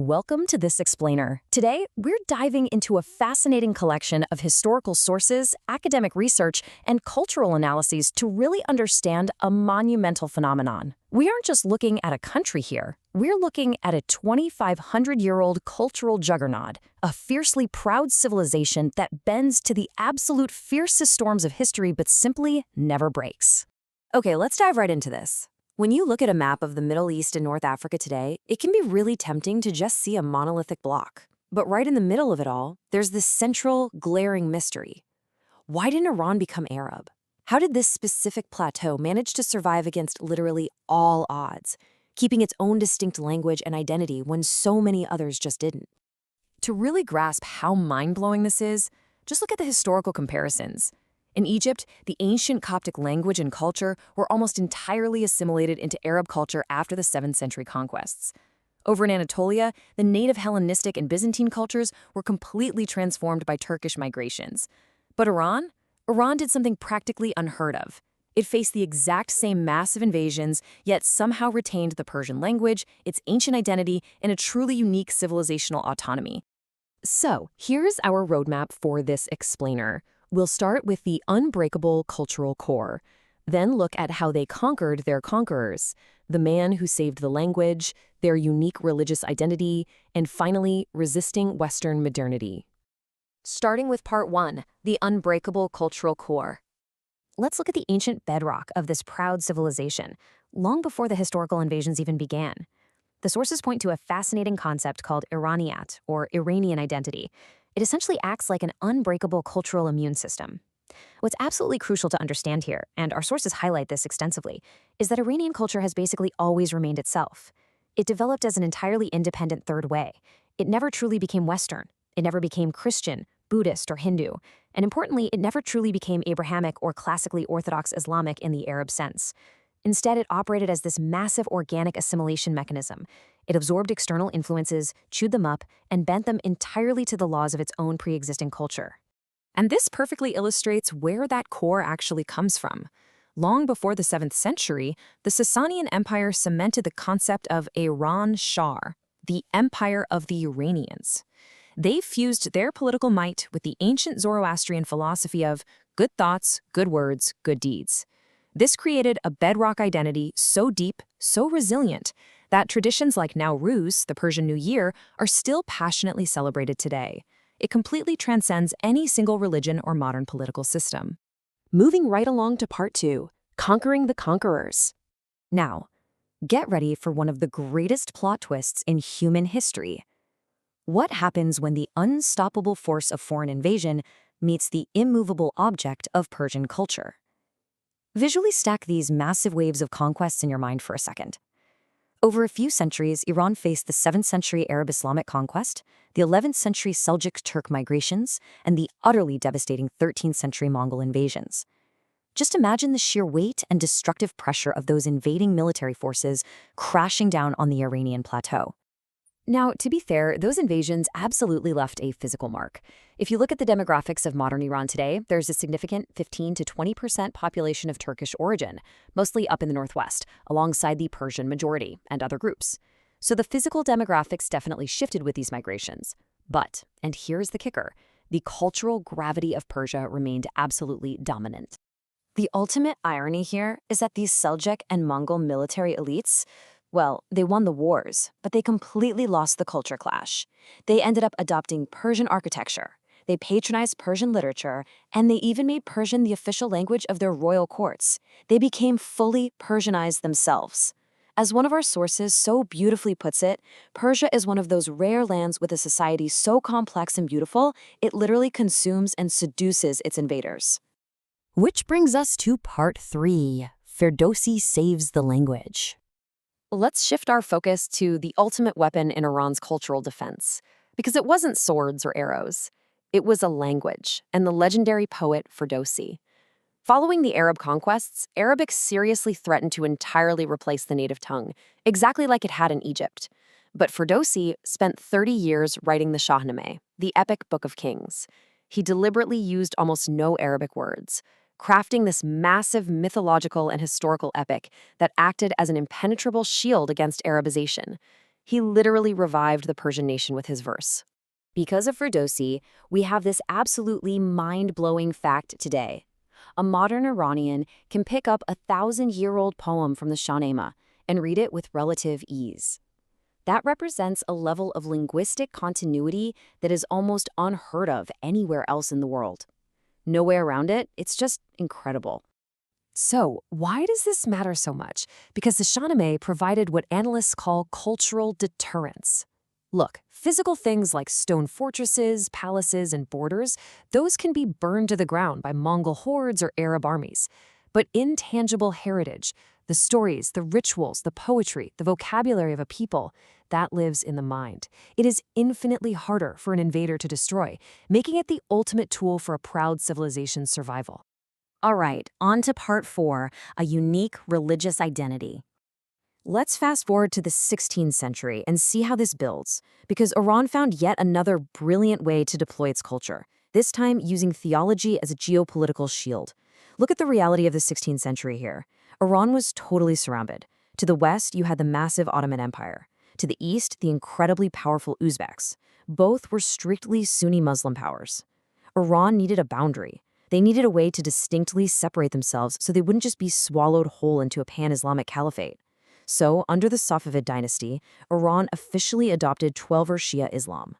Welcome to This Explainer. Today, we're diving into a fascinating collection of historical sources, academic research, and cultural analyses to really understand a monumental phenomenon. We aren't just looking at a country here. We're looking at a 2,500-year-old cultural juggernaut, a fiercely proud civilization that bends to the absolute fiercest storms of history but simply never breaks. Okay, let's dive right into this. When you look at a map of the Middle East and North Africa today, it can be really tempting to just see a monolithic block. But right in the middle of it all, there's this central, glaring mystery. Why didn't Iran become Arab? How did this specific plateau manage to survive against literally all odds, keeping its own distinct language and identity when so many others just didn't? To really grasp how mind-blowing this is, just look at the historical comparisons. In Egypt, the ancient Coptic language and culture were almost entirely assimilated into Arab culture after the 7th century conquests. Over in Anatolia, the native Hellenistic and Byzantine cultures were completely transformed by Turkish migrations. But Iran? Iran did something practically unheard of. It faced the exact same massive invasions, yet somehow retained the Persian language, its ancient identity, and a truly unique civilizational autonomy. So, here's our roadmap for this explainer. We'll start with the unbreakable cultural core, then look at how they conquered their conquerors, the man who saved the language, their unique religious identity, and finally, resisting Western modernity. Starting with part 1, the unbreakable cultural core. Let's look at the ancient bedrock of this proud civilization, long before the historical invasions even began. The sources point to a fascinating concept called Iraniyat, or Iranian identity. It essentially acts like an unbreakable cultural immune system. What's absolutely crucial to understand here, and our sources highlight this extensively, is that Iranian culture has basically always remained itself. It developed as an entirely independent third way. It never truly became Western. It never became Christian, Buddhist, or Hindu. And importantly, it never truly became Abrahamic or classically Orthodox Islamic in the Arab sense. Instead, it operated as this massive organic assimilation mechanism. It absorbed external influences, chewed them up, and bent them entirely to the laws of its own pre-existing culture. And this perfectly illustrates where that core actually comes from. Long before the 7th century, the Sasanian Empire cemented the concept of Iran Shah, the Empire of the Iranians. They fused their political might with the ancient Zoroastrian philosophy of good thoughts, good words, good deeds. This created a bedrock identity so deep, so resilient, that traditions like Nowruz, the Persian New Year, are still passionately celebrated today. It completely transcends any single religion or modern political system. Moving right along to part 2, conquering the conquerors. Now, get ready for one of the greatest plot twists in human history. What happens when the unstoppable force of foreign invasion meets the immovable object of Persian culture? Visually stack these massive waves of conquests in your mind for a second. Over a few centuries, Iran faced the 7th century Arab Islamic conquest, the 11th century Seljuk Turk migrations, and the utterly devastating 13th century Mongol invasions. Just imagine the sheer weight and destructive pressure of those invading military forces crashing down on the Iranian plateau. Now, to be fair, those invasions absolutely left a physical mark. If you look at the demographics of modern Iran today, there's a significant 15 to 20% population of Turkish origin, mostly up in the northwest, alongside the Persian majority and other groups. So the physical demographics definitely shifted with these migrations. But, and here's the kicker, the cultural gravity of Persia remained absolutely dominant. The ultimate irony here is that these Seljuk and Mongol military elites, well, they won the wars, but they completely lost the culture clash. They ended up adopting Persian architecture. They patronized Persian literature, and they even made Persian the official language of their royal courts. They became fully Persianized themselves. As one of our sources so beautifully puts it, Persia is one of those rare lands with a society so complex and beautiful, it literally consumes and seduces its invaders. Which brings us to part 3, Ferdowsi saves the language. Let's shift our focus to the ultimate weapon in Iran's cultural defense, because it wasn't swords or arrows. It was a language, and the legendary poet Ferdowsi. Following the Arab conquests, Arabic seriously threatened to entirely replace the native tongue, exactly like it had in Egypt. But Ferdowsi spent 30 years writing the Shahnameh, the epic Book of Kings. He deliberately used almost no Arabic words, crafting this massive mythological and historical epic that acted as an impenetrable shield against Arabization. He literally revived the Persian nation with his verse. Because of Ferdowsi, we have this absolutely mind-blowing fact today. A modern Iranian can pick up a 1,000-year-old poem from the Shahnameh and read it with relative ease. That represents a level of linguistic continuity that is almost unheard of anywhere else in the world. No way around it, it's just incredible. So, why does this matter so much? Because the Shahnameh provided what analysts call cultural deterrence. Look, physical things like stone fortresses, palaces, and borders, those can be burned to the ground by Mongol hordes or Arab armies. But intangible heritage, the stories, the rituals, the poetry, the vocabulary of a people, that lives in the mind. It is infinitely harder for an invader to destroy, making it the ultimate tool for a proud civilization's survival. All right, on to part 4, a unique religious identity. Let's fast forward to the 16th century and see how this builds, because Iran found yet another brilliant way to deploy its culture, this time using theology as a geopolitical shield. Look at the reality of the 16th century here. Iran was totally surrounded. To the west, you had the massive Ottoman Empire. To the east, the incredibly powerful Uzbeks. Both were strictly Sunni Muslim powers. Iran needed a boundary. They needed a way to distinctly separate themselves so they wouldn't just be swallowed whole into a pan-Islamic caliphate. So, under the Safavid dynasty, Iran officially adopted Twelver Shia Islam.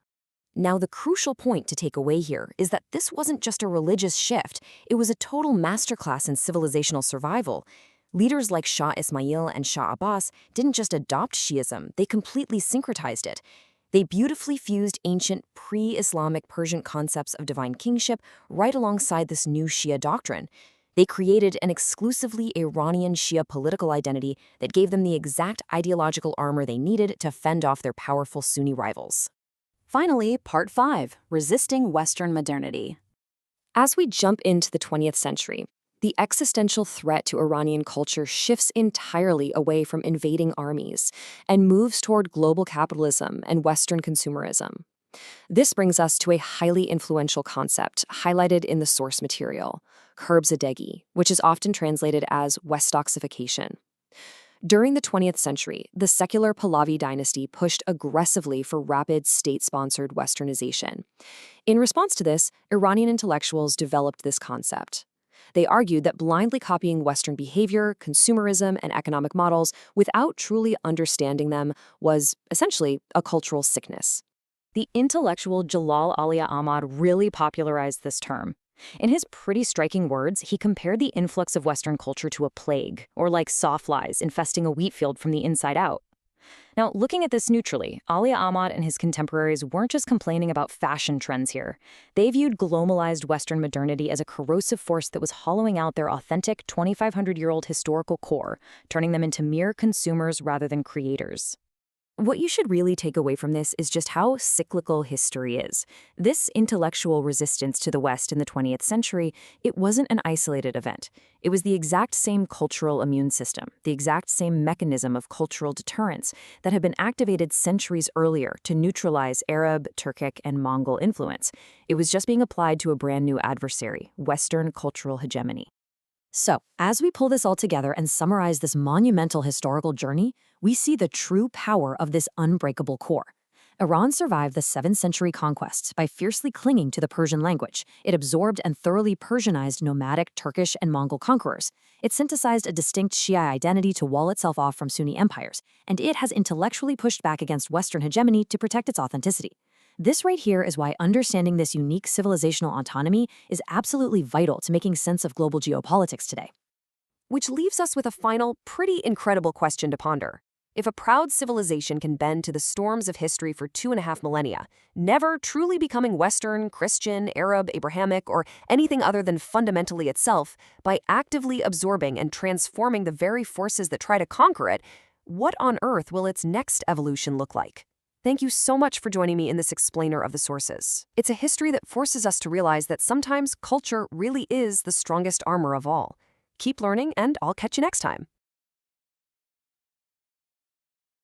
Now, the crucial point to take away here is that this wasn't just a religious shift, it was a total masterclass in civilizational survival. Leaders like Shah Ismail and Shah Abbas didn't just adopt Shiism, they completely syncretized it. They beautifully fused ancient pre-Islamic Persian concepts of divine kingship right alongside this new Shia doctrine. They created an exclusively Iranian Shia political identity that gave them the exact ideological armor they needed to fend off their powerful Sunni rivals. Finally, part 5, resisting Western modernity. As we jump into the 20th century, the existential threat to Iranian culture shifts entirely away from invading armies and moves toward global capitalism and Western consumerism. This brings us to a highly influential concept highlighted in the source material, Kherbzadegi, which is often translated as Westoxification. During the 20th century, the secular Pahlavi dynasty pushed aggressively for rapid state-sponsored Westernization. In response to this, Iranian intellectuals developed this concept. They argued that blindly copying Western behavior, consumerism, and economic models without truly understanding them was essentially a cultural sickness. The intellectual Jalal Aliya Ahmad really popularized this term. In his pretty striking words, he compared the influx of Western culture to a plague, or like sawflies infesting a wheat field from the inside out. Now, looking at this neutrally, Aliya Ahmad and his contemporaries weren't just complaining about fashion trends here. They viewed globalized Western modernity as a corrosive force that was hollowing out their authentic 2,500-year-old historical core, turning them into mere consumers rather than creators. What you should really take away from this is just how cyclical history is. This intellectual resistance to the West in the 20th century, it wasn't an isolated event. It was the exact same cultural immune system, the exact same mechanism of cultural deterrence that had been activated centuries earlier to neutralize Arab, Turkic, and Mongol influence. It was just being applied to a brand new adversary, Western cultural hegemony. So, as we pull this all together and summarize this monumental historical journey, we see the true power of this unbreakable core. Iran survived the 7th century conquests by fiercely clinging to the Persian language. It absorbed and thoroughly Persianized nomadic Turkish and Mongol conquerors. It synthesized a distinct Shia identity to wall itself off from Sunni empires, and it has intellectually pushed back against Western hegemony to protect its authenticity. This right here is why understanding this unique civilizational autonomy is absolutely vital to making sense of global geopolitics today. Which leaves us with a final, pretty incredible question to ponder. If a proud civilization can bend to the storms of history for 2.5 millennia, never truly becoming Western, Christian, Arab, Abrahamic, or anything other than fundamentally itself, by actively absorbing and transforming the very forces that try to conquer it, what on earth will its next evolution look like? Thank you so much for joining me in this explainer of the sources. It's a history that forces us to realize that sometimes culture really is the strongest armor of all. Keep learning, and I'll catch you next time.